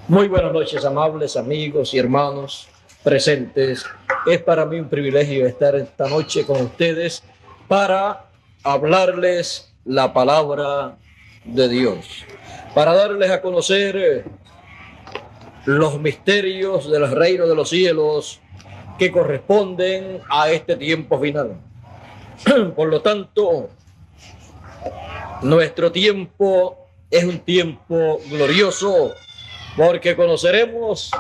Muy buenas noches, amables amigos y hermanos presentes. Es para mí un privilegio estar esta noche con ustedes para hablarles la palabra de Dios, para darles a conocer los misterios del reino de los cielos que corresponden a este tiempo final. Por lo tanto, nuestro tiempo es un tiempo glorioso, porque conoceremos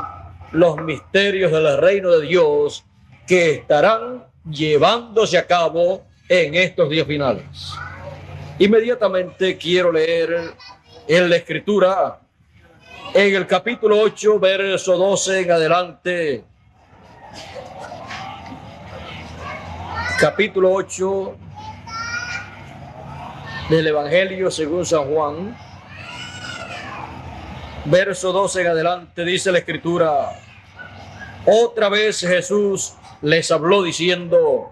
los misterios del reino de Dios que estarán llevándose a cabo en estos días finales. Inmediatamente quiero leer en la Escritura, en el capítulo 8, verso 12 en adelante. Capítulo 8 del Evangelio según San Juan, verso 12 en adelante, dice la Escritura: otra vez Jesús les habló diciendo: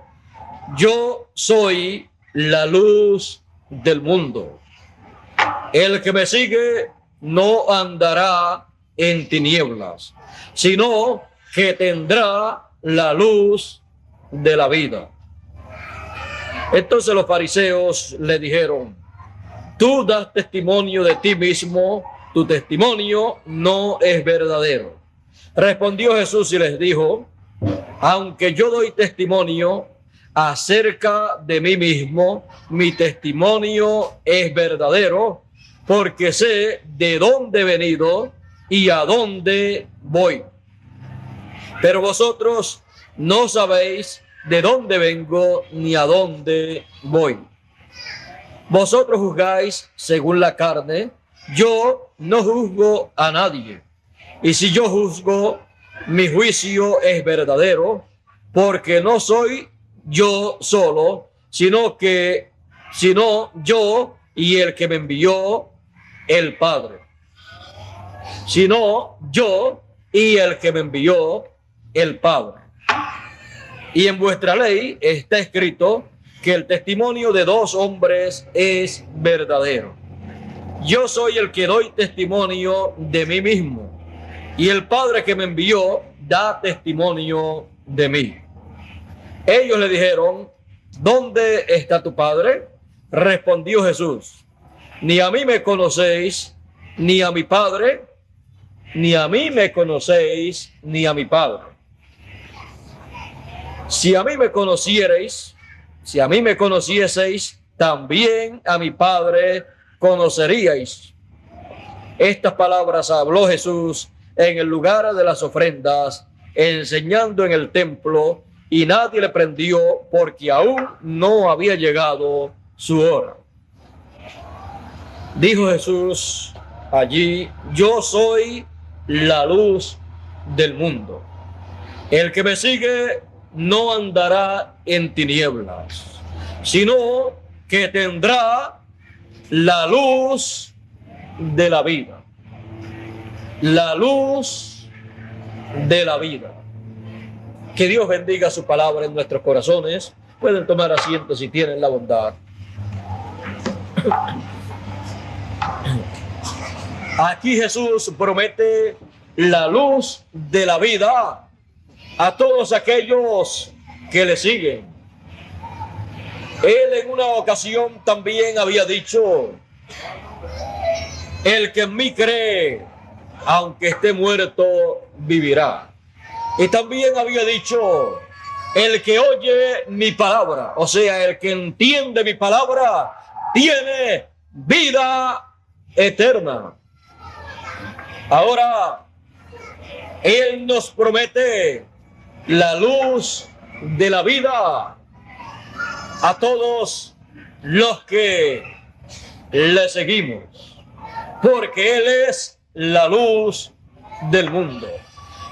yo soy la luz del mundo. El que me sigue no andará en tinieblas, sino que tendrá la luz de la vida. Entonces los fariseos le dijeron: tú das testimonio de ti mismo, tu testimonio no es verdadero. Respondió Jesús y les dijo: aunque yo doy testimonio acerca de mí mismo, mi testimonio es verdadero, porque sé de dónde he venido y a dónde voy. Pero vosotros no sabéis de dónde vengo ni a dónde voy. Vosotros juzgáis según la carne, yo no juzgo a nadie. Y si yo juzgo, mi juicio es verdadero, porque no soy yo solo, sino yo y el que me envió, el Padre. Sino yo y el que me envió, el Padre. Y en vuestra ley está escrito que el testimonio de dos hombres es verdadero. Yo soy el que doy testimonio de mí mismo, y el Padre que me envió da testimonio de mí. Ellos le dijeron: ¿dónde está tu Padre? Respondió Jesús: ni a mí me conocéis, ni a mi Padre, ni a mí me conocéis, ni a mi Padre. Si a mí me conocierais, si a mí me conocieseis, también a mi Padre conoceríais. Estas palabras habló Jesús en el lugar de las ofrendas, enseñando en el templo, y nadie le prendió, porque aún no había llegado su hora. Dijo Jesús allí: yo soy la luz del mundo. El que me sigue no andará en tinieblas, sino que tendrá la luz de la vida. La luz de la vida. Que Dios bendiga su palabra en nuestros corazones. Pueden tomar asiento si tienen la bondad. Aquí Jesús promete la luz de la vida a todos aquellos que le siguen. Él en una ocasión también había dicho: el que en mí cree, aunque esté muerto, vivirá. Y también había dicho: el que oye mi palabra, o sea, el que entiende mi palabra, tiene vida eterna. Ahora, Él nos promete la luz de la vida a todos los que le seguimos, porque Él es la luz del mundo.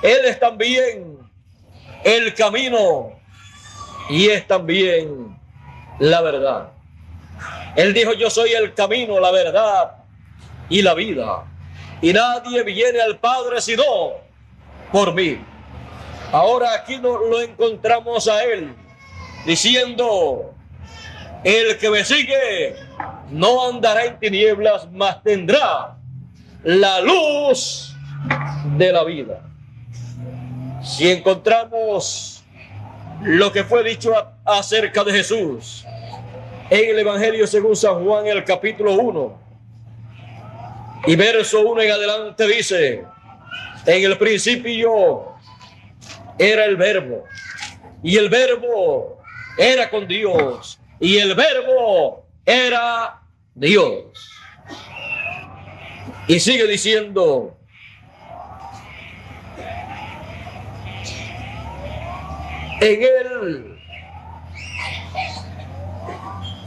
Él es también el camino y es también la verdad. Él dijo: yo soy el camino, la verdad y la vida, y nadie viene al Padre sino por mí. Ahora aquí lo encontramos a Él diciendo: el que me sigue no andará en tinieblas, mas tendrá la luz de la vida. Si encontramos lo que fue dicho acerca de Jesús en el Evangelio según San Juan, el capítulo 1 y verso 1 en adelante, dice: en el principio era el Verbo, y el Verbo era con Dios, y el Verbo era Dios. Y sigue diciendo: en Él,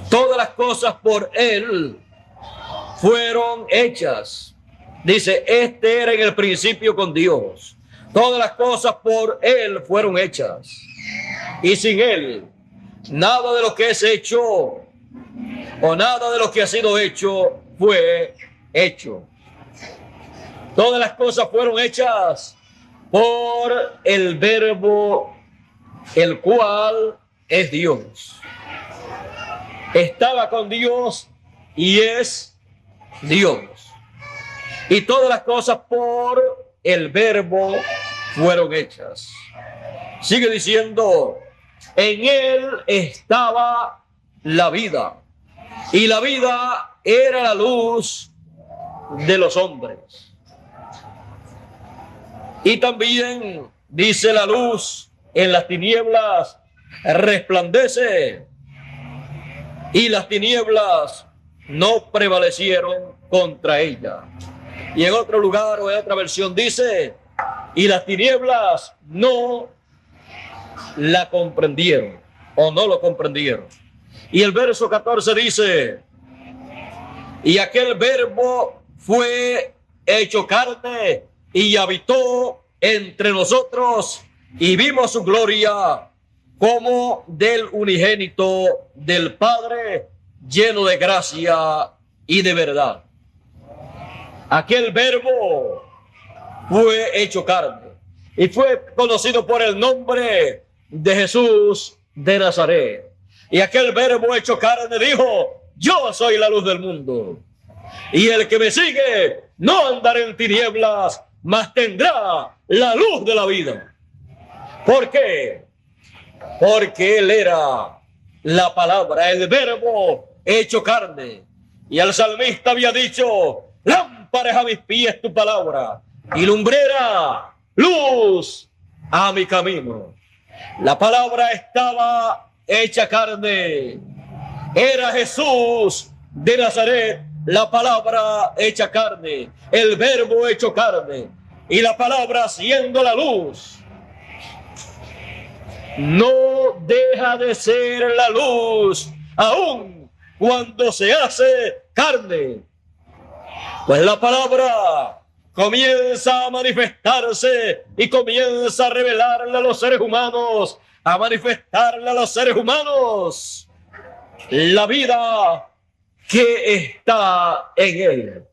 todas las cosas por Él fueron hechas. Dice, este era en el principio con Dios. Todas las cosas por Él fueron hechas. Y sin Él, nada de lo que es hecho o nada de lo que ha sido hecho fue hecho. Todas las cosas fueron hechas por el Verbo, el cual es Dios. Estaba con Dios y es Dios. Y todas las cosas por el Verbo fueron hechas. Sigue diciendo, en Él estaba la vida, y la vida era la luz de los hombres. Y también dice, la luz en las tinieblas resplandece, y las tinieblas no prevalecieron contra ella. Y en otro lugar o en otra versión dice, y las tinieblas no la comprendieron o no lo comprendieron. Y el verso 14 dice, y aquel Verbo fue hecho carne y habitó entre nosotros, y vimos su gloria como del unigénito del Padre, lleno de gracia y de verdad. Aquel Verbo fue hecho carne y fue conocido por el nombre de Jesús de Nazaret. Y aquel Verbo hecho carne dijo, yo soy la luz del mundo, y el que me sigue no andará en tinieblas, mas tendrá la luz de la vida. ¿Por qué? Porque Él era la palabra, el Verbo hecho carne. Y el salmista había dicho, lámpara es a mis pies tu palabra, y lumbrera, luz a mi camino. La palabra estaba hecha carne. Era Jesús de Nazaret, la palabra hecha carne, el Verbo hecho carne, y la palabra siendo la luz. No deja de ser la luz, aun cuando se hace carne. Pues la palabra comienza a manifestarse y comienza a revelarle a los seres humanos, a manifestarle a los seres humanos la vida que está en Él.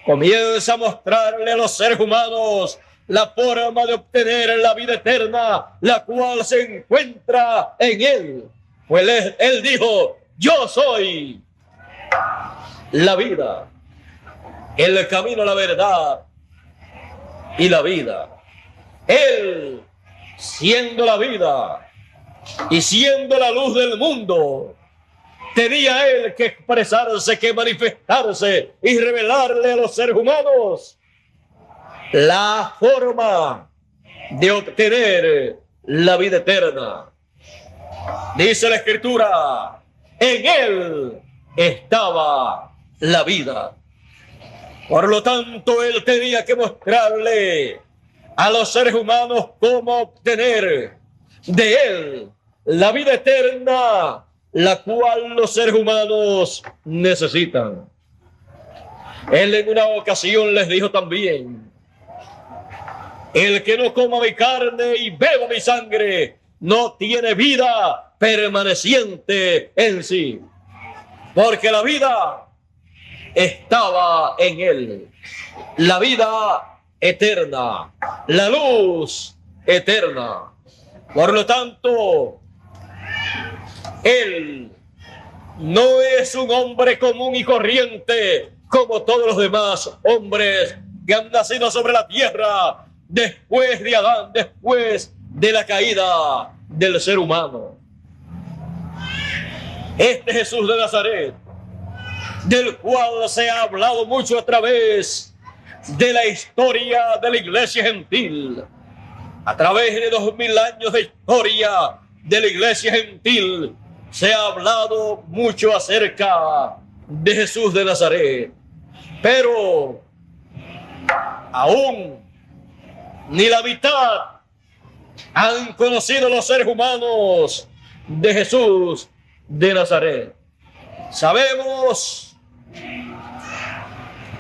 Comienza a mostrarle a los seres humanos la forma de obtener la vida eterna, la cual se encuentra en Él. Pues Él dijo, yo soy la vida, el camino, la verdad y la vida. Él, siendo la vida y siendo la luz del mundo, tenía Él que expresarse, que manifestarse y revelarle a los seres humanos la forma de obtener la vida eterna. Dice la Escritura, en Él estaba la vida. Por lo tanto, Él tenía que mostrarle a los seres humanos cómo obtener de Él la vida eterna, la cual los seres humanos necesitan. Él en una ocasión les dijo también, el que no coma mi carne y beba mi sangre no tiene vida permaneciente en sí, porque la vida estaba en Él, la vida eterna, la luz eterna. Por lo tanto, Él no es un hombre común y corriente como todos los demás hombres que han nacido sobre la tierra después de Adán, después de la caída del ser humano. Este Jesús de Nazaret, del cual se ha hablado mucho a través de la historia de la iglesia gentil, a través de 2000 años de historia de la iglesia gentil, se ha hablado mucho acerca de Jesús de Nazaret, pero aún ni la mitad han conocido los seres humanos de Jesús de Nazaret. Sabemos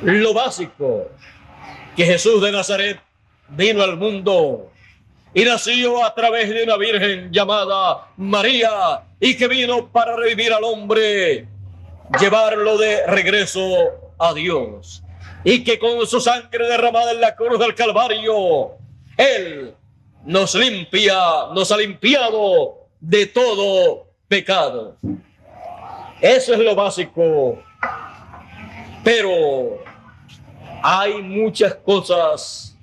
lo básico, que Jesús de Nazaret vino al mundo y nació a través de una virgen llamada María, y que vino para revivir al hombre, llevarlo de regreso a Dios, y que con su sangre derramada en la cruz del Calvario, Él nos ha limpiado de todo pecado. Eso es lo básico. Pero hay muchas cosas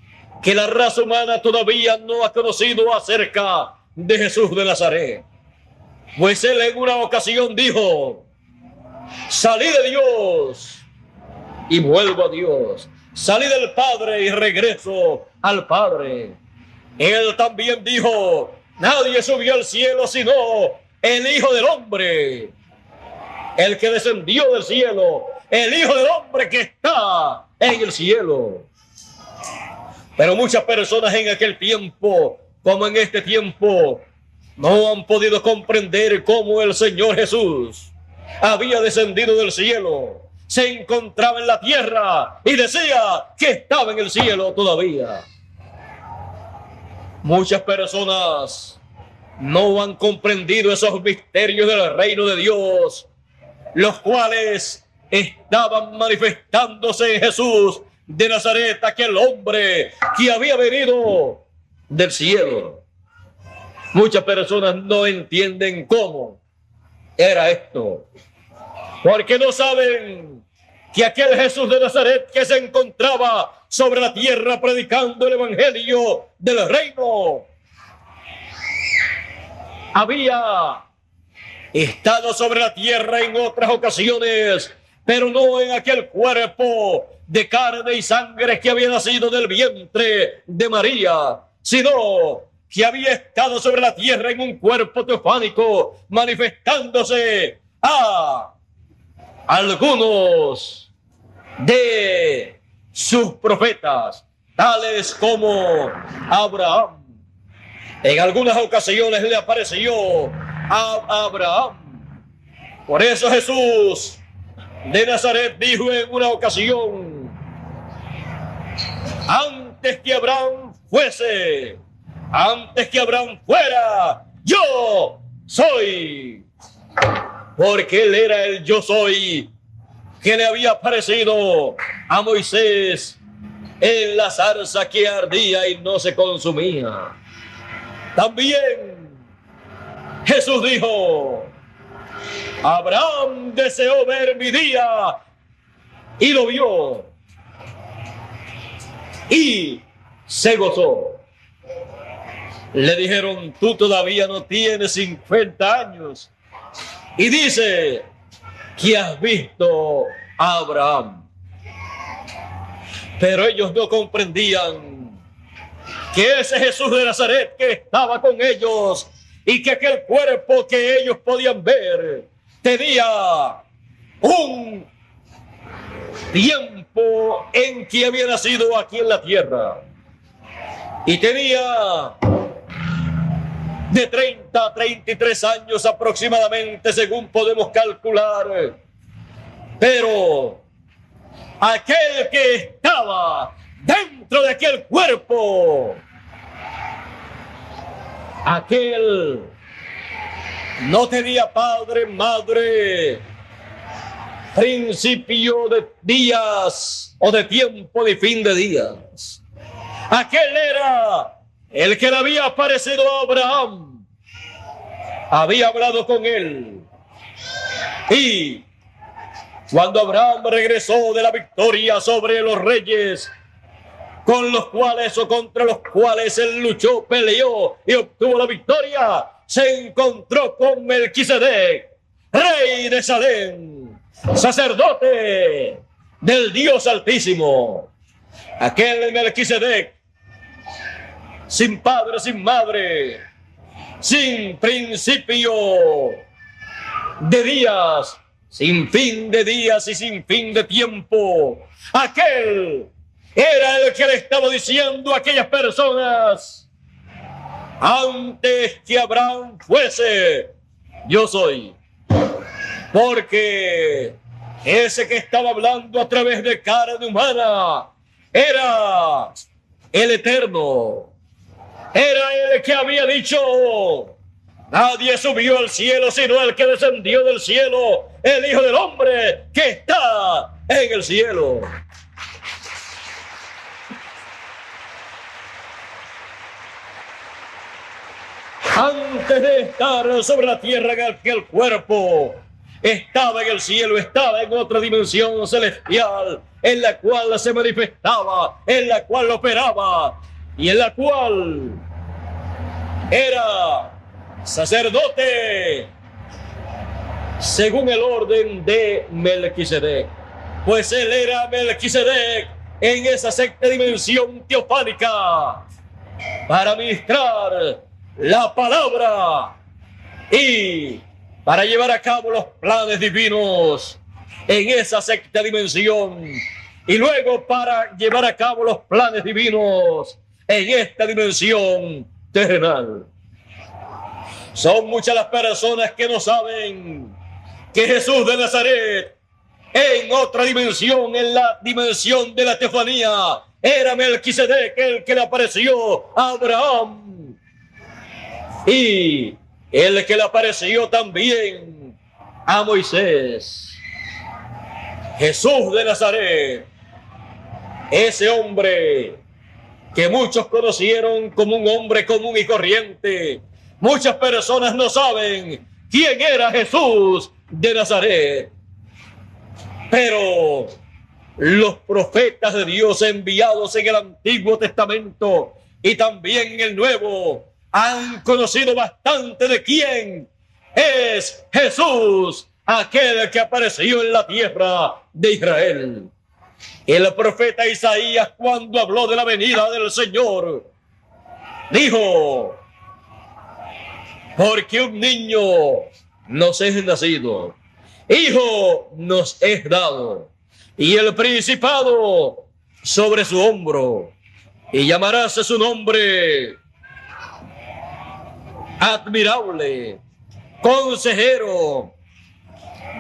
que la raza humana todavía no ha conocido acerca de Jesús de Nazaret. Pues Él en una ocasión dijo: salí de Dios y vuelvo a Dios. Salí del Padre y regreso al Padre. Él también dijo: nadie subió al cielo sino el Hijo del Hombre, el que descendió del cielo, el Hijo del Hombre que está en el cielo. Pero muchas personas en aquel tiempo, como en este tiempo, no han podido comprender cómo el Señor Jesús había descendido del cielo, se encontraba en la tierra y decía que estaba en el cielo todavía. Muchas personas no han comprendido esos misterios del reino de Dios, los cuales estaban manifestándose en Jesús de Nazaret, aquel hombre que había venido del cielo. Muchas personas no entienden cómo era esto, porque no saben que aquel Jesús de Nazaret que se encontraba sobre la tierra predicando el evangelio del reino, había estado sobre la tierra en otras ocasiones, pero no en aquel cuerpo de carne y sangre que había nacido del vientre de María, sino que había estado sobre la tierra en un cuerpo teofánico, manifestándose a algunos de sus profetas, tales como Abraham. En algunas ocasiones le apareció a Abraham. Por eso Jesús de Nazaret dijo en una ocasión: antes que Abraham fuese, antes que Abraham fuera, yo soy. Porque Él era el yo soy que le había aparecido a Moisés en la zarza que ardía y no se consumía. También Jesús dijo: Abraham deseó ver mi día y lo vio y se gozó. Le dijeron: tú todavía no tienes 50 años y dice que has visto a Abraham. Pero ellos no comprendían que ese Jesús de Nazaret que estaba con ellos y que aquel cuerpo que ellos podían ver tenía un tiempo en que había nacido aquí en la tierra y tenía de 30 a 33 años aproximadamente, según podemos calcular. Pero aquel que estaba dentro de aquel cuerpo, aquel no tenía padre, madre, principio de días o de tiempo de fin de días. Aquel era el que le había aparecido a Abraham, había hablado con él. Y cuando Abraham regresó de la victoria sobre los reyes con los cuales o contra los cuales él luchó, peleó y obtuvo la victoria, se encontró con Melquisedec, rey de Salem, sacerdote del Dios Altísimo. Aquel Melquisedec, sin padre, sin madre, sin principio de días, sin fin de días y sin fin de tiempo. Aquel era el que le estaba diciendo a aquellas personas: antes que Abraham fuese, yo soy. Porque ese que estaba hablando a través de carne humana era el Eterno. Era el que había dicho: nadie subió al cielo sino el que descendió del cielo, el Hijo del Hombre que está en el cielo. Antes de estar sobre la tierra, aquel cuerpo estaba en el cielo, estaba en otra dimensión celestial, en la cual se manifestaba, en la cual operaba y en la cual era sacerdote según el orden de Melquisedec. Pues él era Melquisedec en esa sexta dimensión teofánica para ministrar la palabra y para llevar a cabo los planes divinos en esa sexta dimensión, y luego para llevar a cabo los planes divinos en esta dimensión terrenal. Son muchas las personas que no saben que Jesús de Nazaret, en otra dimensión, en la dimensión de la teofanía, era Melquisedec, el que le apareció a Abraham, y el que le apareció también a Moisés. Jesús de Nazaret, ese hombre que muchos conocieron como un hombre común y corriente. Muchas personas no saben quién era Jesús de Nazaret. Pero los profetas de Dios enviados en el Antiguo Testamento y también en el Nuevo han conocido bastante de quién es Jesús, aquel que apareció en la tierra de Israel. El profeta Isaías, cuando habló de la venida del Señor, dijo: porque un niño nos es nacido, hijo nos es dado, y el principado sobre su hombro, y llamarás su nombre Admirable, Consejero,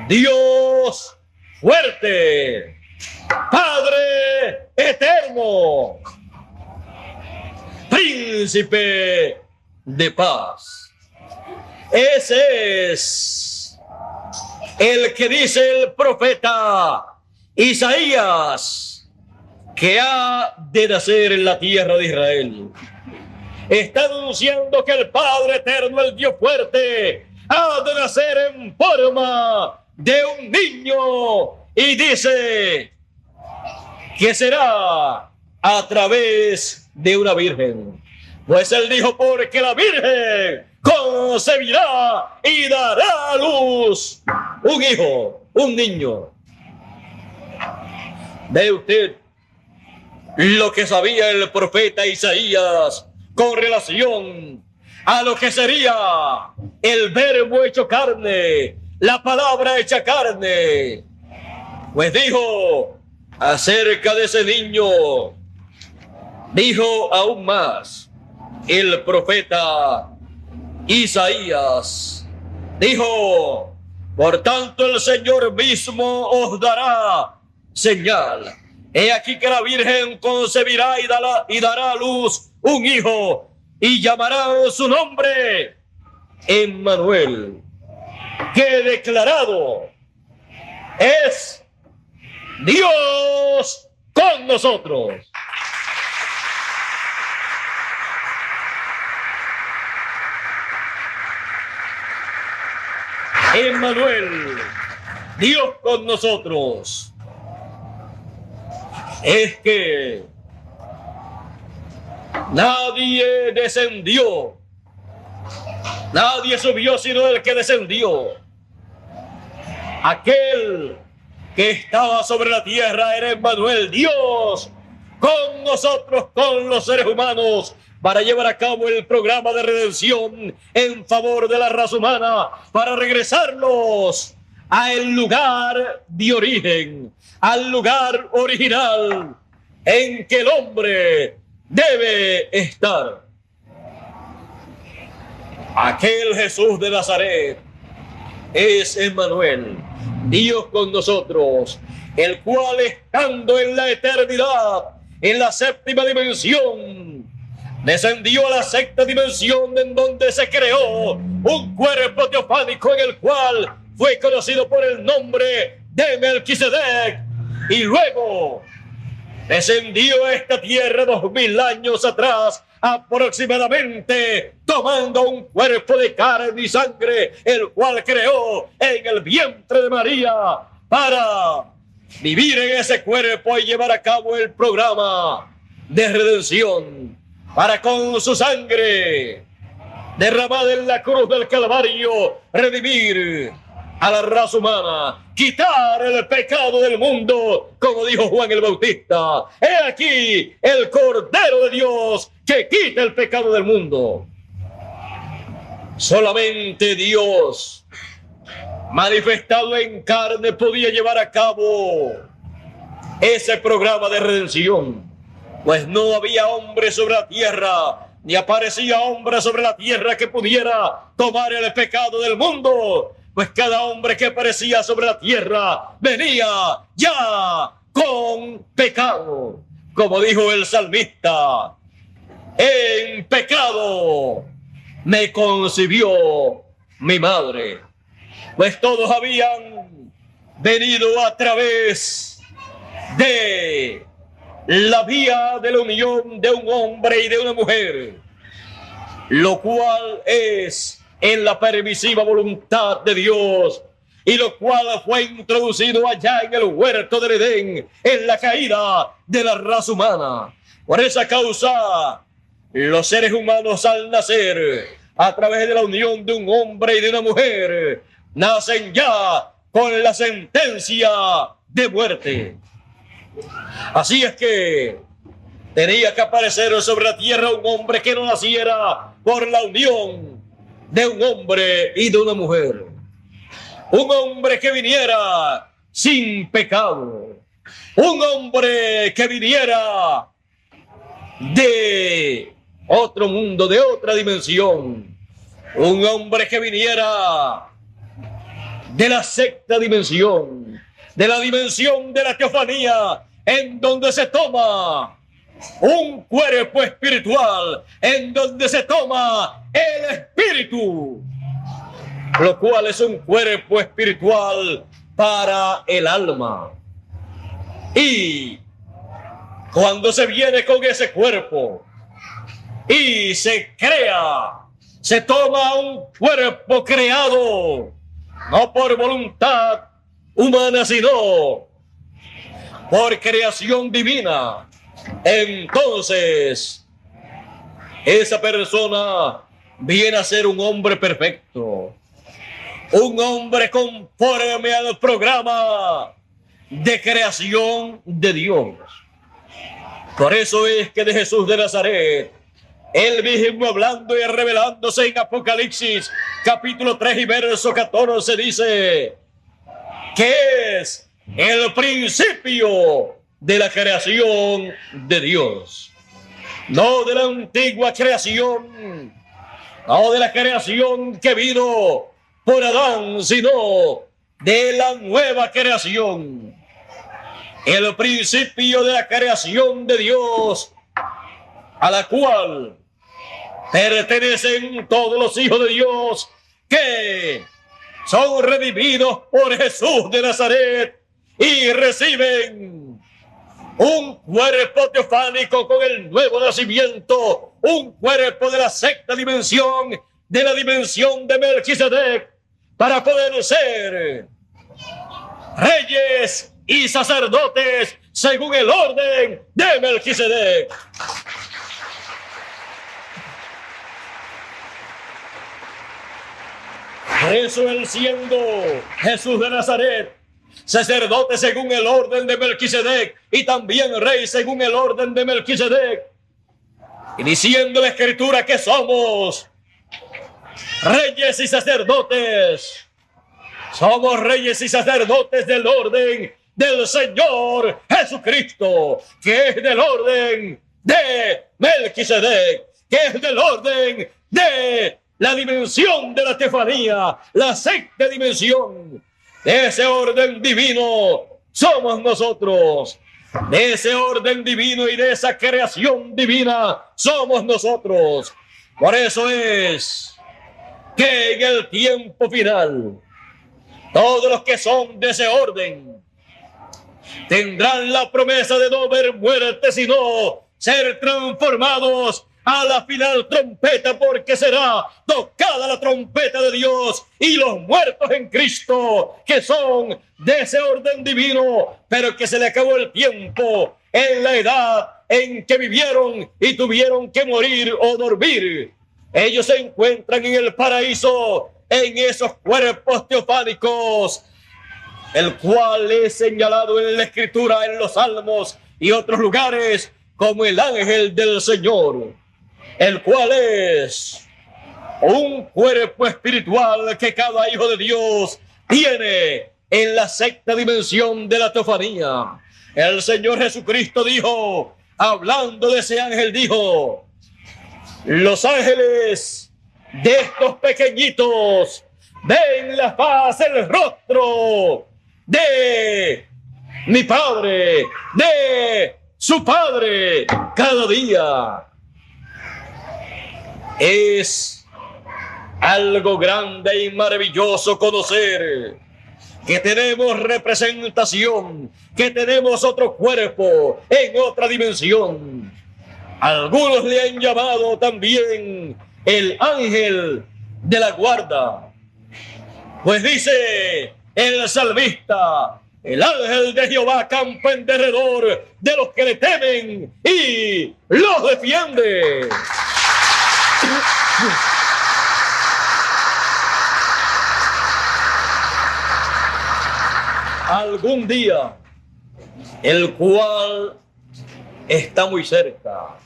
Dios fuerte, Padre eterno, Príncipe de paz. Ese es el que dice el profeta Isaías que ha de nacer en la tierra de Israel. Está anunciando que el Padre eterno, el Dios fuerte, ha de nacer en forma de un niño, y dice que será a través de una virgen. Pues él dijo: porque la virgen concebirá y dará a luz un hijo, un niño. Ve usted lo que sabía el profeta Isaías con relación a lo que sería el verbo hecho carne, la palabra hecha carne. Pues dijo acerca de ese niño, dijo aún más el profeta Isaías. Dijo: por tanto el Señor mismo os dará señal. He aquí que la Virgen concebirá y dará a luz un hijo, y llamará su nombre Emmanuel, que declarado es Dios con nosotros. Emmanuel, Dios con nosotros. Es que Nadie descendió. Nadie subió sino el que descendió. Aquel que estaba sobre la tierra era Emmanuel, Dios con nosotros, con los seres humanos, para llevar a cabo el programa de redención en favor de la raza humana, para regresarlos al lugar de origen, al lugar original en que el hombre debe estar. Aquel Jesús de Nazaret es Emmanuel, Dios con nosotros, el cual, estando en la eternidad, en la séptima dimensión, descendió a la sexta dimensión, en donde se creó un cuerpo teofánico en el cual fue conocido por el nombre de Melquisedec, y luego descendió a esta tierra 2000 años atrás, aproximadamente, tomando un cuerpo de carne y sangre, el cual creó en el vientre de María, para vivir en ese cuerpo y llevar a cabo el programa de redención, para con su sangre derramada en la cruz del Calvario redimir a la raza humana, quitar el pecado del mundo, como dijo Juan el Bautista. He aquí el Cordero de Dios que quita el pecado del mundo. Solamente Dios manifestado en carne podía llevar a cabo ese programa de redención, pues no había hombre sobre la tierra, ni aparecía hombre sobre la tierra que pudiera tomar el pecado del mundo, pues cada hombre que aparecía sobre la tierra venía ya con pecado, como dijo el salmista: en pecado me concibió mi madre. Pues todos habían venido a través de la vía de la unión de un hombre y de una mujer, lo cual es en la permisiva voluntad de Dios, y lo cual fue introducido allá en el huerto del Edén, en la caída de la raza humana. Por esa causa, los seres humanos, al nacer a través de la unión de un hombre y de una mujer, nacen ya con la sentencia de muerte. Así es que tenía que aparecer sobre la tierra un hombre que no naciera por la unión de un hombre y de una mujer. Un hombre que viniera sin pecado. Un hombre que viniera de otro mundo, de otra dimensión. Un hombre que viniera de la sexta dimensión, de la dimensión de la teofanía, en donde se toma un cuerpo espiritual, en donde se toma el espíritu, lo cual es un cuerpo espiritual para el alma. Y cuando se viene con ese cuerpo y se crea, se toma un cuerpo creado no por voluntad humana, sino por creación divina. Entonces, esa persona viene a ser un hombre perfecto, un hombre conforme al programa de creación de Dios. Por eso es que de Jesús de Nazaret, él mismo hablando y revelándose en Apocalipsis capítulo 3 y verso 14, dice que es el principio de la creación de Dios, no de la antigua creación, no de la creación que vino por Adán, sino de la nueva creación, el principio de la creación de Dios, a la cual pertenecen todos los hijos de Dios que son redimidos por Jesús de Nazaret y reciben un cuerpo teofánico con el nuevo nacimiento, un cuerpo de la sexta dimensión, de la dimensión de Melquisedec, para poder ser reyes y sacerdotes según el orden de Melquisedec. Por eso él, siendo Jesús de Nazaret, sacerdote según el orden de Melquisedec y también rey según el orden de Melquisedec, y diciendo la Escritura que somos reyes y sacerdotes, somos reyes y sacerdotes del orden del Señor Jesucristo, que es del orden de Melquisedec, que es del orden de la dimensión de la teofanía, la sexta dimensión. De ese orden divino somos nosotros. De ese orden divino y de esa creación divina somos nosotros. Por eso es que en el tiempo final, todos los que son de ese orden tendrán la promesa de no ver muerte, sino ser transformados a la final trompeta, porque será tocada la trompeta de Dios y los muertos en Cristo, que son de ese orden divino, pero que se le acabó el tiempo en la edad en que vivieron y tuvieron que morir o dormir. Ellos se encuentran en el paraíso, en esos cuerpos teofánicos, el cual es señalado en la Escritura, en los Salmos y otros lugares, como el ángel del Señor, el cual es un cuerpo espiritual que cada hijo de Dios tiene en la sexta dimensión de la teofanía. El Señor Jesucristo dijo, hablando de ese ángel, dijo: los ángeles de estos pequeñitos ven la faz, el rostro de mi Padre, de su Padre, cada día. Es algo grande y maravilloso conocer que tenemos representación, que tenemos otro cuerpo en otra dimensión. Algunos le han llamado también el ángel de la guarda, pues dice el salmista: el ángel de Jehová campa en derredor de los que le temen y los defiende. Algún día, el cual está muy cerca,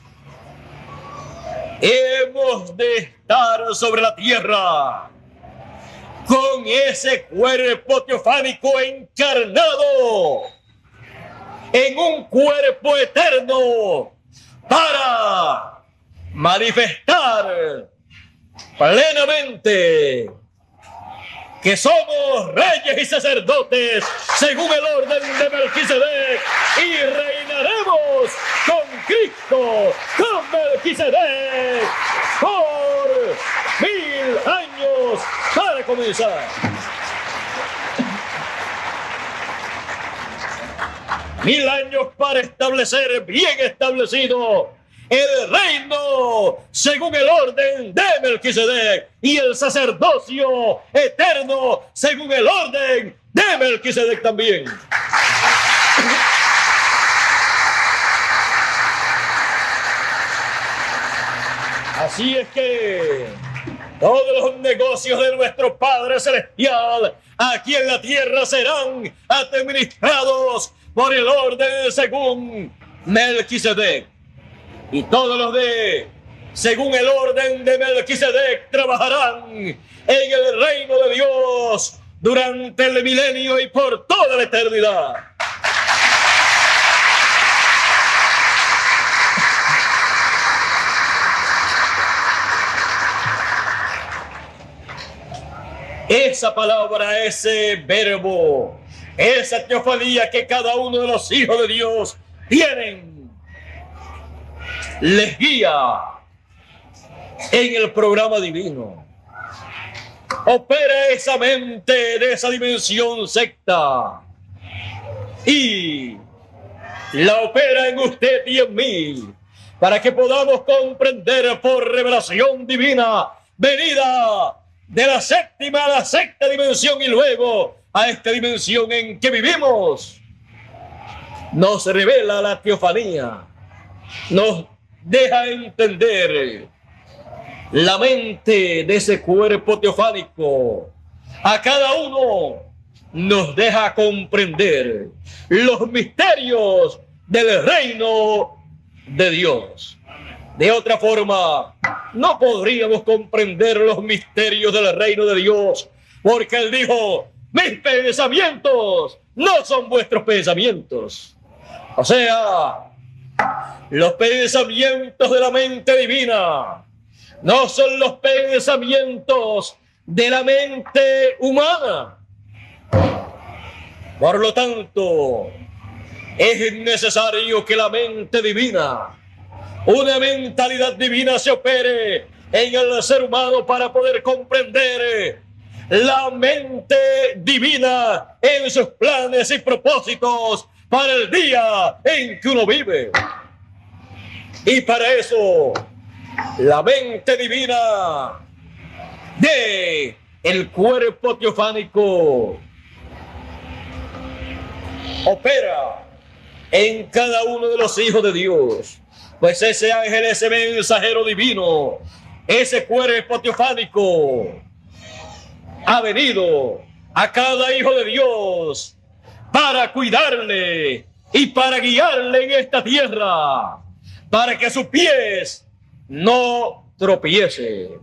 hemos de estar sobre la tierra con ese cuerpo teofánico encarnado en un cuerpo eterno para manifestar plenamente que somos reyes y sacerdotes según el orden de Melquisedec, y reinaremos con Cristo, con Melquisedec, por 1000 años para comenzar. 1000 años para establecer bien establecido el reino según el orden de Melquisedec y el sacerdocio eterno según el orden de Melquisedec también. Así es que todos los negocios de nuestro Padre Celestial aquí en la tierra serán administrados por el orden según Melquisedec. Y todos los de según el orden de Melquisedec trabajarán en el reino de Dios durante el milenio y por toda la eternidad. Esa palabra, ese verbo, esa teofanía que cada uno de los hijos de Dios tienen, les guía en el programa divino. Opera esa mente de esa dimensión secta y la opera en usted y en mí para que podamos comprender por revelación divina venida de la séptima a la sexta dimensión y luego a esta dimensión en que vivimos. Nos revela la teofanía, nos deja entender la mente de ese cuerpo teofánico a cada uno nos deja comprender los misterios del reino de Dios. De otra forma, no podríamos comprender los misterios del reino de Dios, porque Él dijo: mis pensamientos no son vuestros pensamientos. O sea, los pensamientos de la mente divina no son los pensamientos de la mente humana. Por lo tanto, es necesario que la mente divina, una mentalidad divina, se opere en el ser humano para poder comprender la mente divina en sus planes y propósitos para el día en que uno vive. Y para eso, la mente divina de el cuerpo teofánico opera en cada uno de los hijos de Dios. Pues ese ángel, ese mensajero divino, ese cuerpo teofánico ha venido a cada hijo de Dios para cuidarle y para guiarle en esta tierra, para que sus pies no tropiece.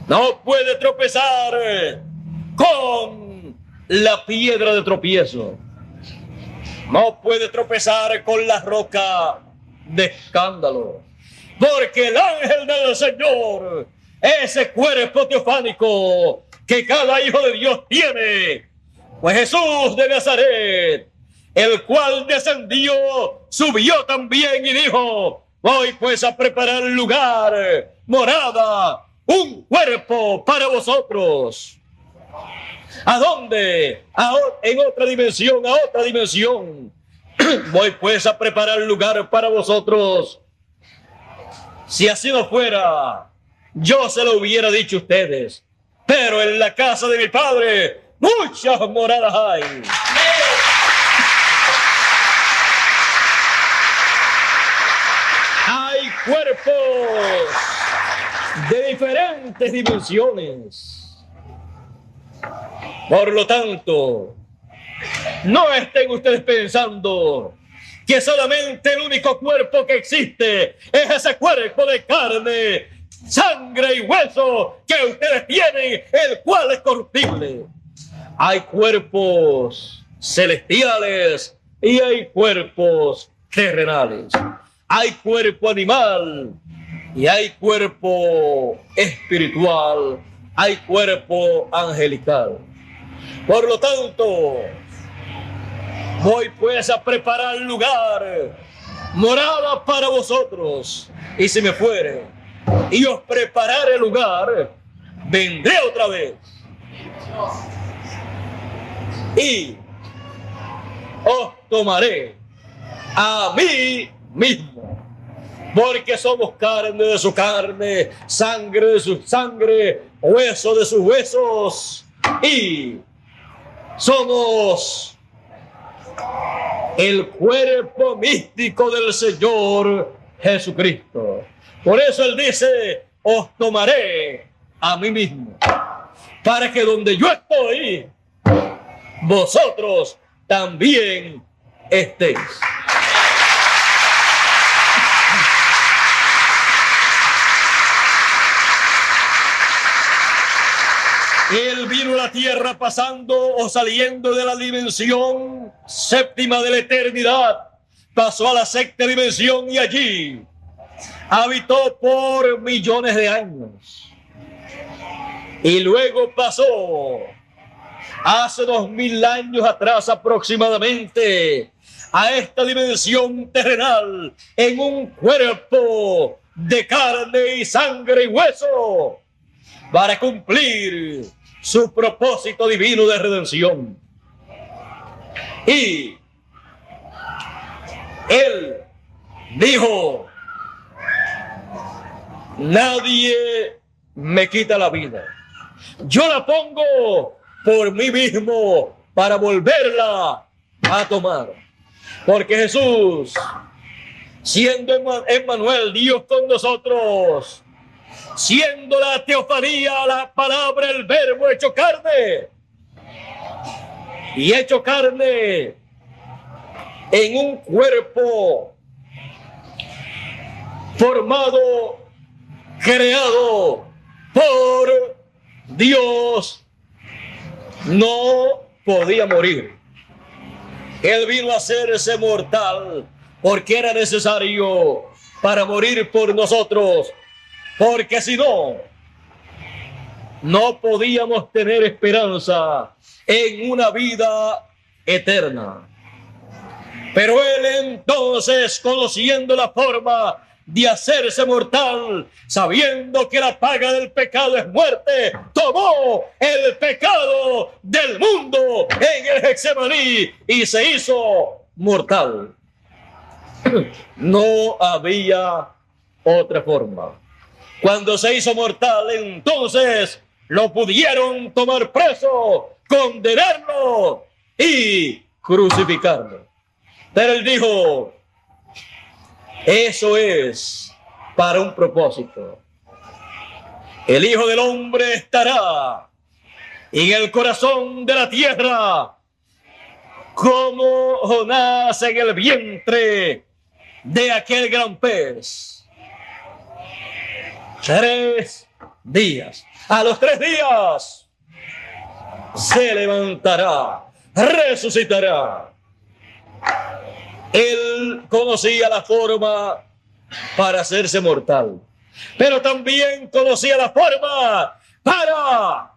No puede tropezar con la piedra de tropiezo. No puede tropezar con la roca de escándalo. Porque el ángel del Señor, ese cuerpo teofánico que cada hijo de Dios tiene, pues Jesús de Nazaret, el cual descendió, subió también y dijo: voy pues a preparar lugar, morada, un cuerpo para vosotros. ¿A dónde? En otra dimensión, a otra dimensión. Voy pues a preparar lugar para vosotros. Si así no fuera, yo se lo hubiera dicho a ustedes. Pero en la casa de mi Padre muchas moradas hay. Hay cuerpos de diferentes dimensiones. Por lo tanto, no estén ustedes pensando que solamente el único cuerpo que existe es ese cuerpo de carne, sangre y hueso que ustedes tienen, el cual es corruptible. Hay cuerpos celestiales y hay cuerpos terrenales. Hay cuerpo animal y hay cuerpo espiritual. Hay cuerpo angelical. Por lo tanto, voy pues a preparar lugar, morada para vosotros. Y si me fuere y os prepararé lugar, vendré otra vez y os tomaré a mí mismo. Porque somos carne de su carne, sangre de su sangre, hueso de sus huesos, y somos el cuerpo místico del Señor Jesucristo. Por eso Él dice: os tomaré a mí mismo, para que donde yo estoy, vosotros también estéis. Él vino a la tierra pasando o saliendo de la dimensión séptima de la eternidad, pasó a la sexta dimensión y allí habitó por millones de años. Y luego pasó hace 2000 años atrás aproximadamente a esta dimensión terrenal en un cuerpo de carne y sangre y hueso, para cumplir su propósito divino de redención. Y Él dijo: nadie me quita la vida, yo la pongo por mí mismo para volverla a tomar. Porque Jesús, siendo Emmanuel, Dios con nosotros, siendo la teofanía la palabra, el verbo hecho carne, y hecho carne en un cuerpo formado, creado por Dios, no podía morir. Él vino a hacerse mortal porque era necesario para morir por nosotros, porque si no, no podíamos tener esperanza en una vida eterna. Pero él entonces, conociendo la forma de hacerse mortal, sabiendo que la paga del pecado es muerte, tomó el pecado del mundo en el Getsemaní y se hizo mortal. No había otra forma. Cuando se hizo mortal, entonces lo pudieron tomar preso, condenarlo y crucificarlo. Pero él dijo, eso es para un propósito. El Hijo del Hombre estará en el corazón de la tierra como Jonás en el vientre de aquel gran pez. 3 días. A los 3 días se levantará, resucitará. Él conocía la forma para hacerse mortal, pero también conocía la forma para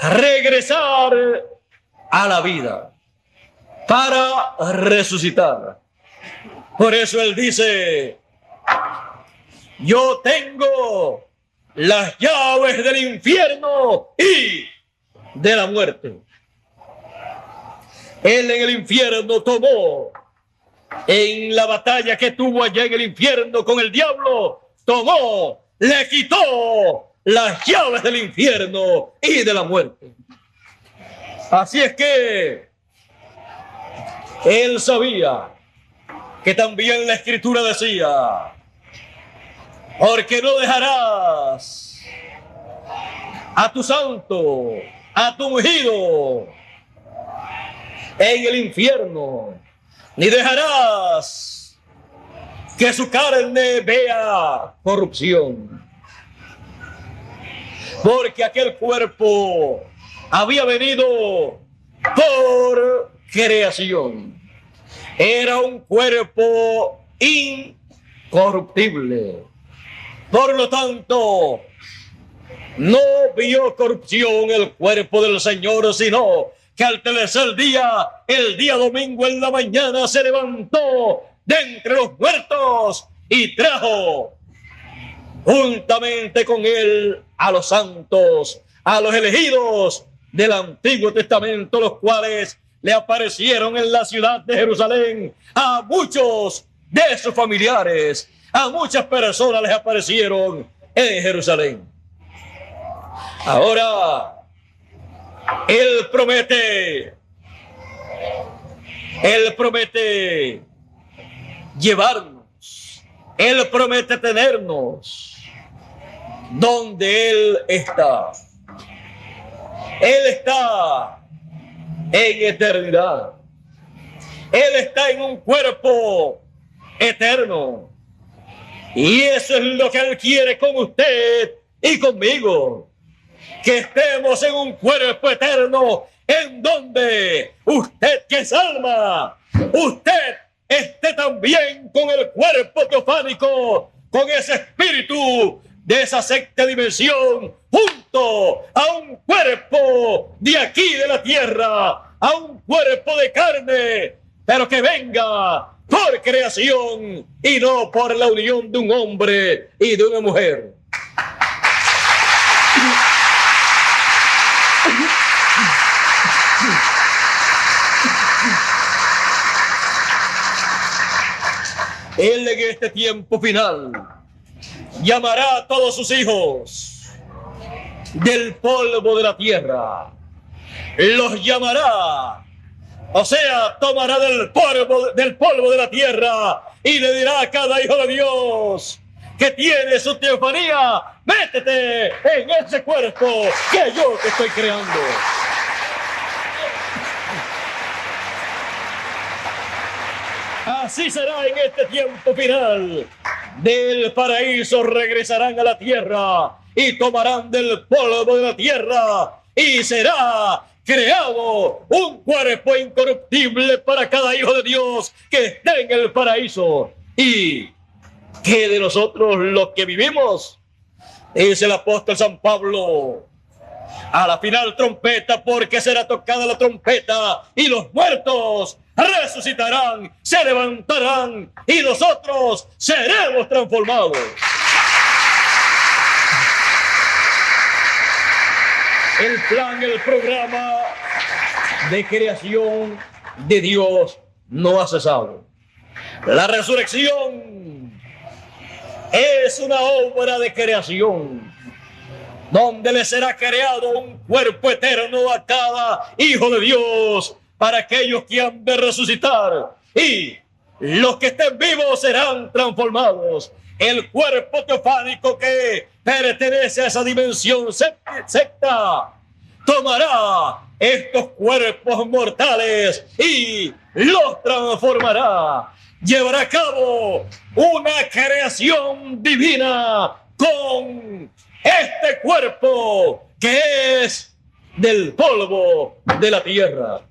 regresar a la vida, para resucitar. Por eso él dice, yo tengo las llaves del infierno y de la muerte. Él en el infierno tomó, en la batalla que tuvo allá en el infierno con el diablo, tomó, le quitó las llaves del infierno y de la muerte. Así es que él sabía que también la Escritura decía, porque no dejarás a tu santo, a tu ungido en el infierno, ni dejarás que su carne vea corrupción. Porque aquel cuerpo había venido por creación. Era un cuerpo incorruptible. Por lo tanto, no vio corrupción el cuerpo del Señor, sino que al tercer día, el día domingo en la mañana, se levantó de entre los muertos y trajo juntamente con él a los santos, a los elegidos del Antiguo Testamento, los cuales le aparecieron en la ciudad de Jerusalén. A muchos de sus familiares, a muchas personas les aparecieron en Jerusalén. Ahora, Él promete llevarnos, Él promete tenernos donde Él está. Él está en eternidad. Él está en un cuerpo eterno. Y eso es lo que Él quiere con usted y conmigo. Que estemos en un cuerpo eterno en donde usted, que es alma, usted esté también con el cuerpo teofánico, con ese espíritu de esa sexta dimensión, junto a un cuerpo de aquí de la tierra, a un cuerpo de carne, pero que venga por creación y no por la unión de un hombre y de una mujer. Él en este tiempo final llamará a todos sus hijos del polvo de la tierra. Los llamará, o sea, tomará del polvo de la tierra y le dirá a cada hijo de Dios que tiene su teofanía, métete en ese cuerpo que yo te estoy creando. Así será en este tiempo final. Del paraíso regresarán a la tierra y tomarán del polvo de la tierra y será creado un cuerpo incorruptible para cada hijo de Dios que esté en el paraíso. ¿Y qué de nosotros los que vivimos? Dice el apóstol San Pablo: a la final trompeta, porque será tocada la trompeta y los muertos resucitarán, se levantarán y nosotros seremos transformados. El plan, el programa de creación de Dios no ha cesado. La resurrección es una obra de creación donde le será creado un cuerpo eterno a cada hijo de Dios para aquellos que han de resucitar, y los que estén vivos serán transformados. El cuerpo teofánico que pertenece a esa dimensión secta tomará estos cuerpos mortales y los transformará. Llevará a cabo una creación divina con este cuerpo que es del polvo de la tierra.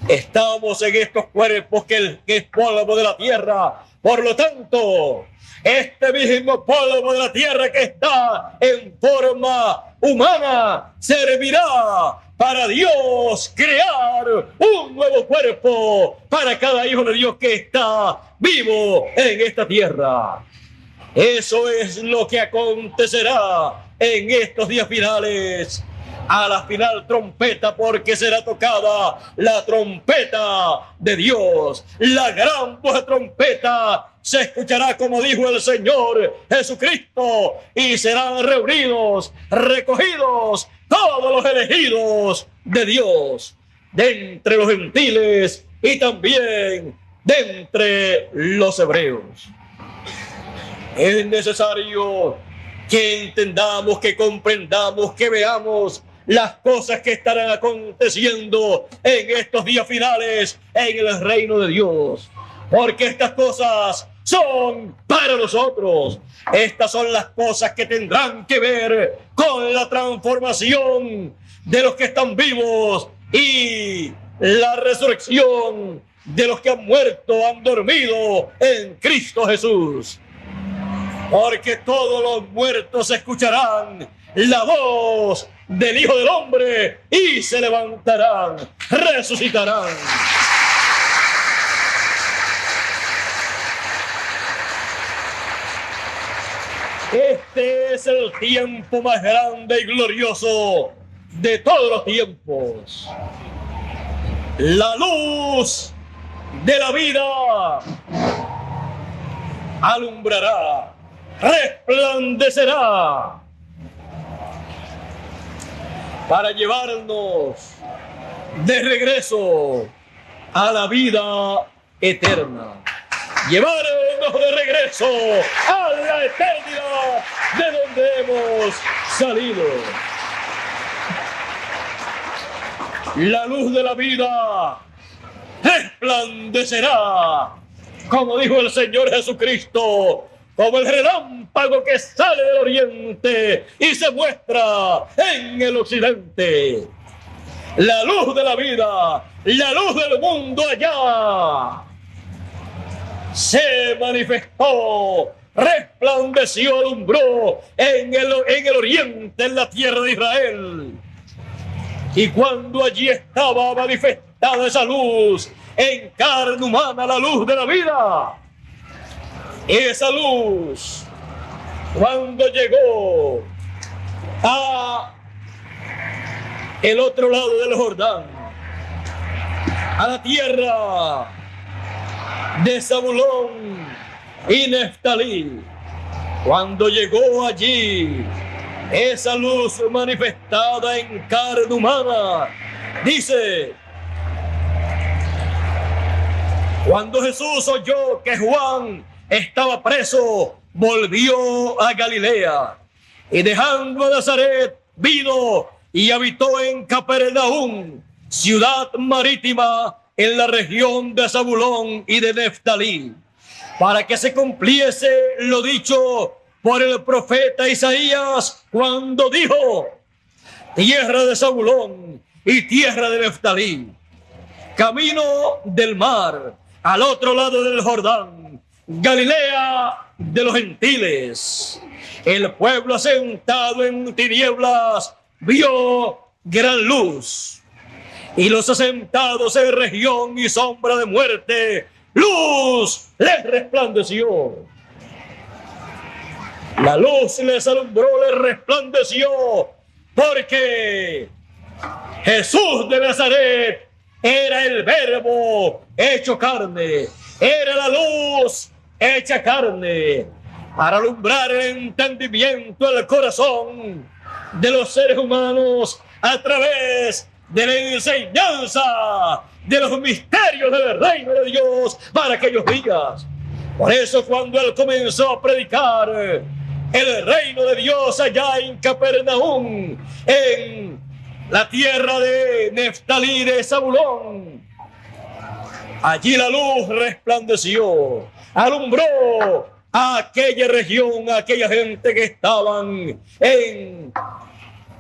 Estamos en estos cuerpos que es polvo de la tierra. Por lo tanto, este mismo polvo de la tierra que está en forma humana servirá para Dios crear un nuevo cuerpo para cada hijo de Dios que está vivo en esta tierra. Eso es lo que acontecerá en estos días finales. A la final trompeta, porque será tocada la trompeta de Dios. La gran voz de trompeta se escuchará, como dijo el Señor Jesucristo, y serán reunidos, recogidos todos los elegidos de Dios, de entre los gentiles y también de entre los hebreos. Es necesario que entendamos, que comprendamos, que veamos las cosas que estarán aconteciendo en estos días finales en el reino de Dios. Porque estas cosas son para nosotros. Estas son las cosas que tendrán que ver con la transformación de los que están vivos y la resurrección de los que han muerto, han dormido en Cristo Jesús. Porque todos los muertos escucharán la voz del Hijo del Hombre y se levantarán, resucitarán. Este es el tiempo más grande y glorioso de todos los tiempos. La luz de la vida alumbrará, resplandecerá para llevarnos de regreso a la vida eterna. Llevarnos de regreso a la eternidad de donde hemos salido. La luz de la vida resplandecerá, como dijo el Señor Jesucristo, como el relámpago que sale del oriente y se muestra en el occidente. La luz de la vida, la luz del mundo allá, se manifestó, resplandeció, alumbró en el oriente, en la tierra de Israel. Y cuando allí estaba manifestada esa luz en carne humana, la luz de la vida, esa luz, cuando llegó a el otro lado del Jordán, a la tierra de Zabulón y Neftalí, cuando llegó allí esa luz manifestada en carne humana, dice: cuando Jesús oyó que Juan estaba preso, volvió a Galilea y dejando a Nazaret vino y habitó en Capernaum, ciudad marítima en la región de Zabulón y de Neftalí, para que se cumpliese lo dicho por el profeta Isaías cuando dijo: tierra de Zabulón y tierra de Neftalí, camino del mar, al otro lado del Jordán, Galilea de los gentiles. El pueblo asentado en tinieblas vio gran luz, y los asentados en región y sombra de muerte, luz les resplandeció. La luz les alumbró, les resplandeció, porque Jesús de Nazaret era el Verbo hecho carne, era la luz hecha carne, para alumbrar el entendimiento, el corazón de los seres humanos a través de la enseñanza de los misterios del reino de Dios para aquellos días. Por eso cuando él comenzó a predicar el reino de Dios allá en Capernaum, en la tierra de Neftalí, de Zabulón, allí la luz resplandeció, alumbró a aquella región, a aquella gente que estaban en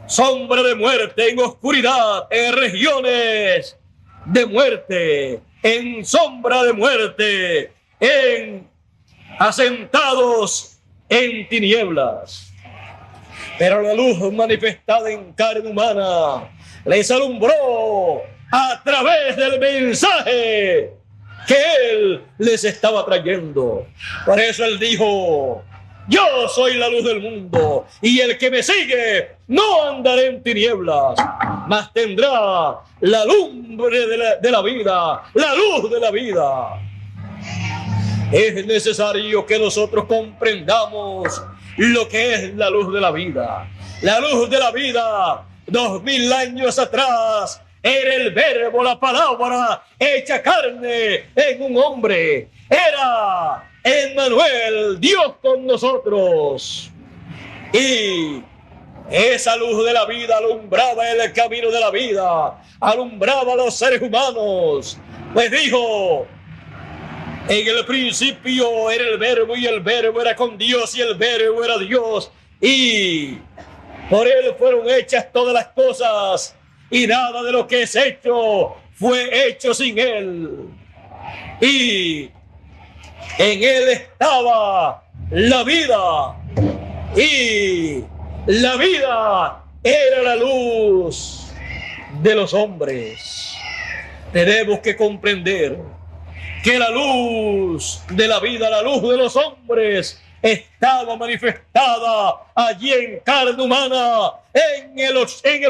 sombra de muerte, en oscuridad, en regiones de muerte, en sombra de muerte, en asentados en tinieblas. Pero la luz manifestada en carne humana les alumbró a través del mensaje que él les estaba trayendo. Por eso él dijo: yo soy la luz del mundo, y el que me sigue no andará en tinieblas, mas tendrá la lumbre de la vida, la luz de la vida. Es necesario que nosotros comprendamos lo que es la luz de la vida. La luz de la vida, 2000 años atrás, era el Verbo, la palabra hecha carne en un hombre. Era Emmanuel, Dios con nosotros. Y esa luz de la vida alumbraba el camino de la vida, alumbraba a los seres humanos. Pues dijo: en el principio era el Verbo, y el Verbo era con Dios, y el Verbo era Dios, y por él fueron hechas todas las cosas, y nada de lo que es hecho fue hecho sin él. Y en él estaba la vida, y la vida era la luz de los hombres. Tenemos que comprender que la luz de la vida, la luz de los hombres, estaba manifestada allí en carne humana, en el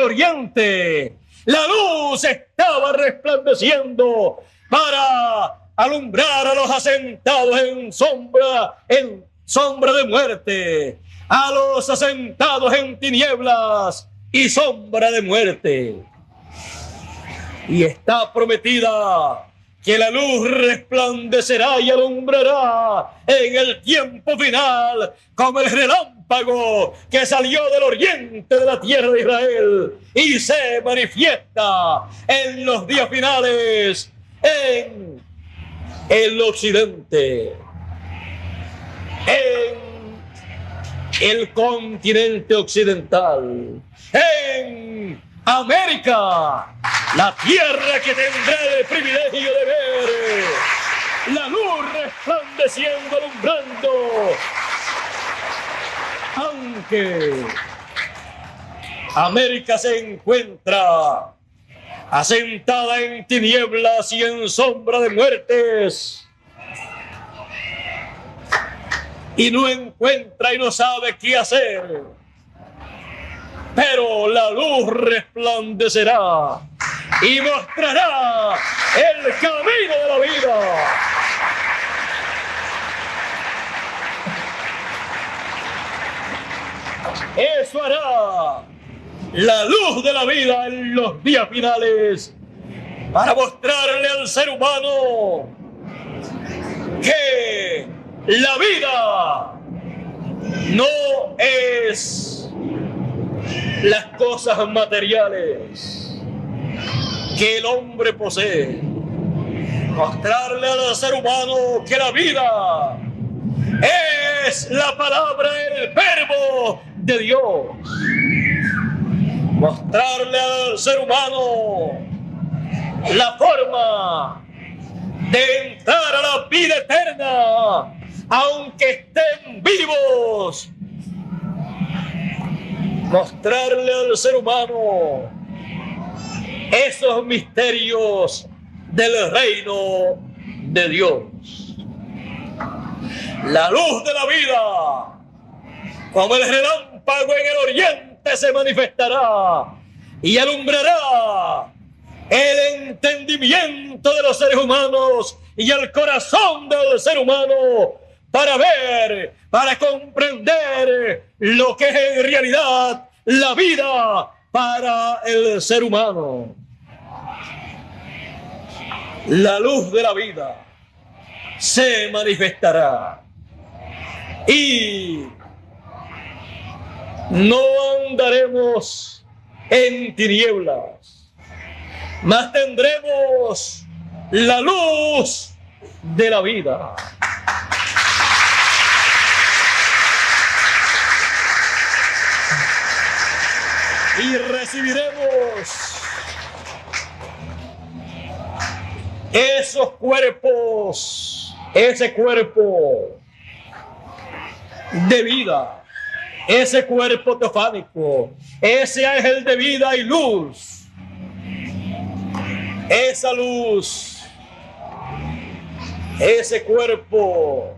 oriente. La luz estaba resplandeciendo para alumbrar a los asentados en sombra de muerte, a los asentados en tinieblas y sombra de muerte. Y está prometida que la luz resplandecerá y alumbrará en el tiempo final como el relámpago que salió del oriente de la tierra de Israel y se manifiesta en los días finales en el occidente, en el continente occidental, en América, la tierra que tendrá el privilegio de ver la luz resplandeciendo, alumbrando. Aunque América se encuentra asentada en tinieblas y en sombra de muertes, y no encuentra y no sabe qué hacer, pero la luz resplandecerá y mostrará el camino de la vida. Eso hará la luz de la vida en los días finales para mostrarle al ser humano que la vida no es las cosas materiales que el hombre posee. Mostrarle al ser humano que la vida es la palabra, el verbo de Dios. Mostrarle al ser humano la forma de entrar a la vida eterna, aunque estén vivos. Mostrarle al ser humano esos misterios del reino de Dios. La luz de la vida, como el relámpago en el oriente, se manifestará y alumbrará el entendimiento de los seres humanos y el corazón del ser humano para ver, para comprender lo que es en realidad la vida para el ser humano. La luz de la vida se manifestará y no andaremos en tinieblas, mas tendremos la luz de la vida. Y recibiremos esos cuerpos, ese cuerpo de vida, ese cuerpo teofánico, ese ángel de vida y luz, esa luz, ese cuerpo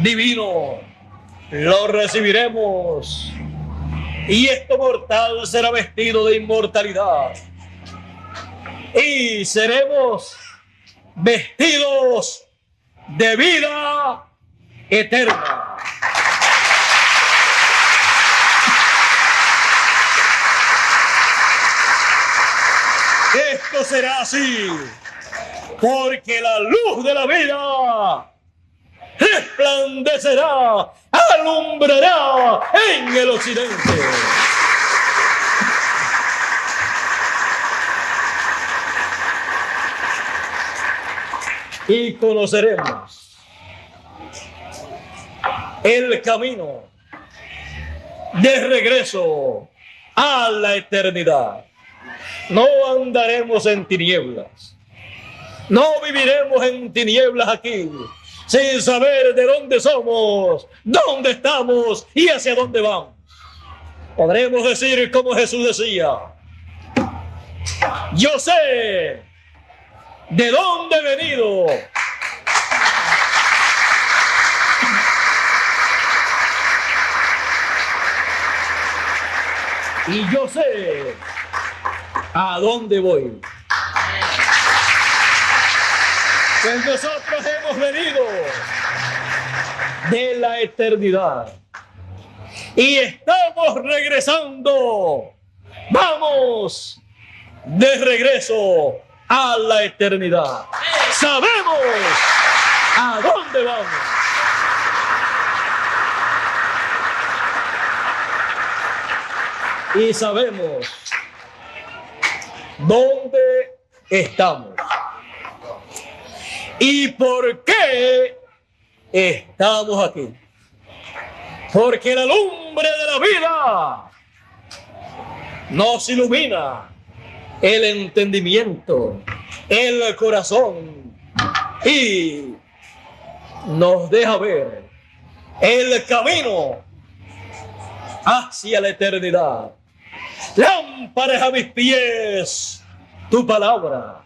divino, lo recibiremos y esto mortal será vestido de inmortalidad y seremos vestidos de vida eterna. Esto será así porque la luz de la vida resplandecerá, alumbrará en el occidente. Y conoceremos el camino de regreso a la eternidad. No andaremos en tinieblas. No viviremos en tinieblas aquí, sin saber de dónde somos, dónde estamos y hacia dónde vamos. Podremos decir como Jesús decía: yo sé de dónde he venido y yo sé a dónde voy. Pues nosotros hemos venido de la eternidad y estamos regresando. Vamos de regreso a la eternidad. Sabemos a dónde vamos. Y sabemos dónde estamos. ¿Y por qué estamos aquí? Porque la lumbre de la vida nos ilumina el entendimiento, el corazón y nos deja ver el camino hacia la eternidad. Lámparas a mis pies, tu palabra,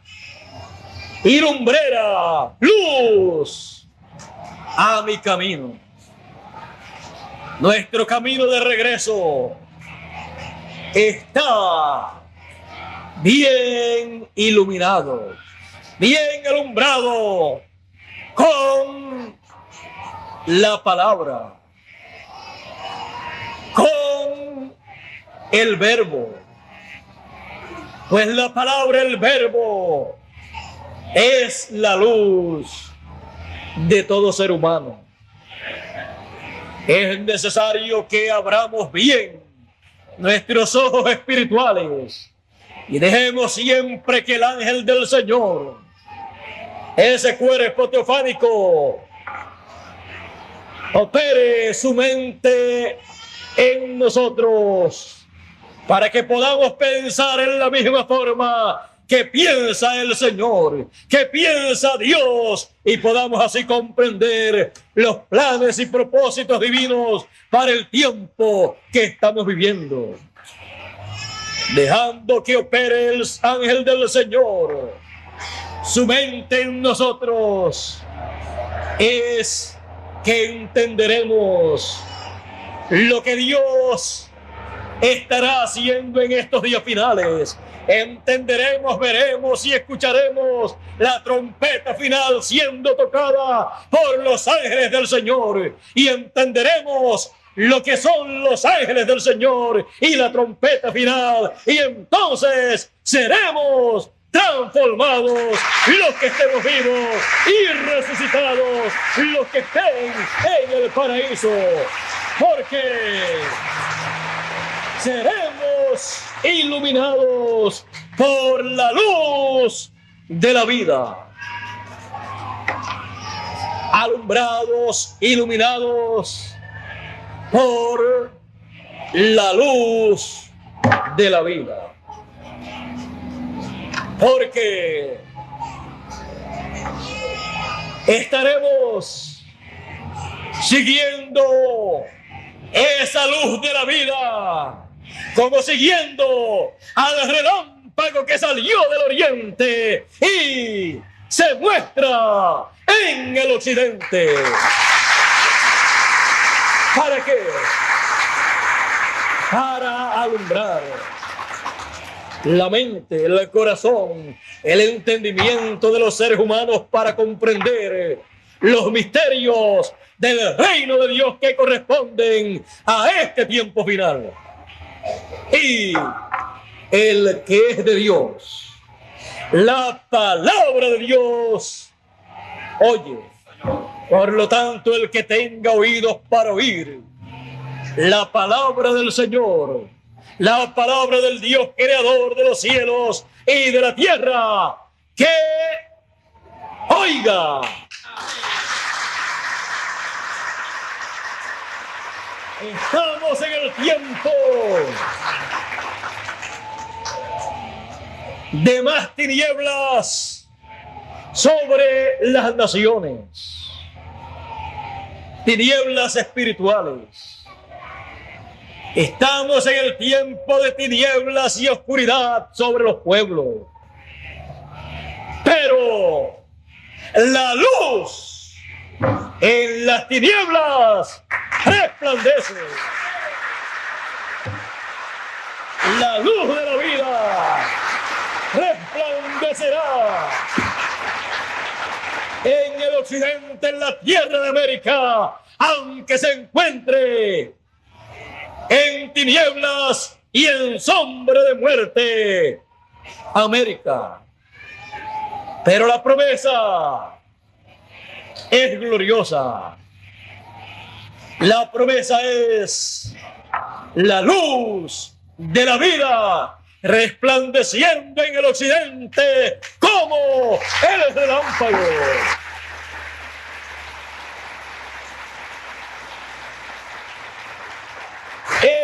y lumbrera, luz a mi camino. Nuestro camino de regreso está bien iluminado, bien alumbrado con la palabra, con el verbo. Pues la palabra, el verbo, es la luz de todo ser humano. Es necesario que abramos bien nuestros ojos espirituales y dejemos siempre que el ángel del Señor, ese cuerpo teofánico, opere su mente en nosotros para que podamos pensar en la misma forma que piensa el Señor, que piensa Dios, y podamos así comprender los planes y propósitos divinos para el tiempo que estamos viviendo. Dejando que opere el ángel del Señor, su mente en nosotros, es que entenderemos lo que Dios estará haciendo en estos días finales. Entenderemos, veremos y escucharemos la trompeta final siendo tocada por los ángeles del Señor, y entenderemos lo que son los ángeles del Señor y la trompeta final, y entonces seremos transformados los que estemos vivos y resucitados los que estén en el paraíso, porque seremos iluminados por la luz de la vida, alumbrados, iluminados por la luz de la vida, porque estaremos siguiendo esa luz de la vida, como siguiendo al relámpago que salió del oriente y se muestra en el occidente. ¿Para qué? Para alumbrar la mente, el corazón, el entendimiento de los seres humanos, para comprender los misterios del reino de Dios que corresponden a este tiempo final. Y el que es de Dios, la palabra de Dios, oye. Por lo tanto, el que tenga oídos para oír la palabra del Señor, la palabra del Dios creador de los cielos y de la tierra, que oiga. Estamos en el tiempo de más tinieblas sobre las naciones, tinieblas espirituales. Estamos en el tiempo de tinieblas y oscuridad sobre los pueblos, pero la luz en las tinieblas resplandece. La luz de la vida resplandecerá en el occidente, en la tierra de América, aunque se encuentre en tinieblas y en sombra de muerte, América. Pero la promesa es gloriosa. La promesa es la luz de la vida resplandeciendo en el occidente como el relámpago.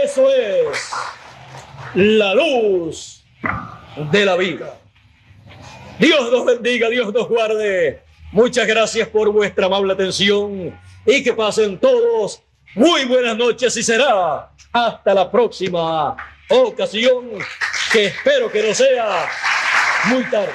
Eso es la luz de la vida. Dios nos bendiga, Dios nos guarde. Muchas gracias por vuestra amable atención y que pasen todos muy buenas noches, y será hasta la próxima ocasión, que espero que no sea muy tarde.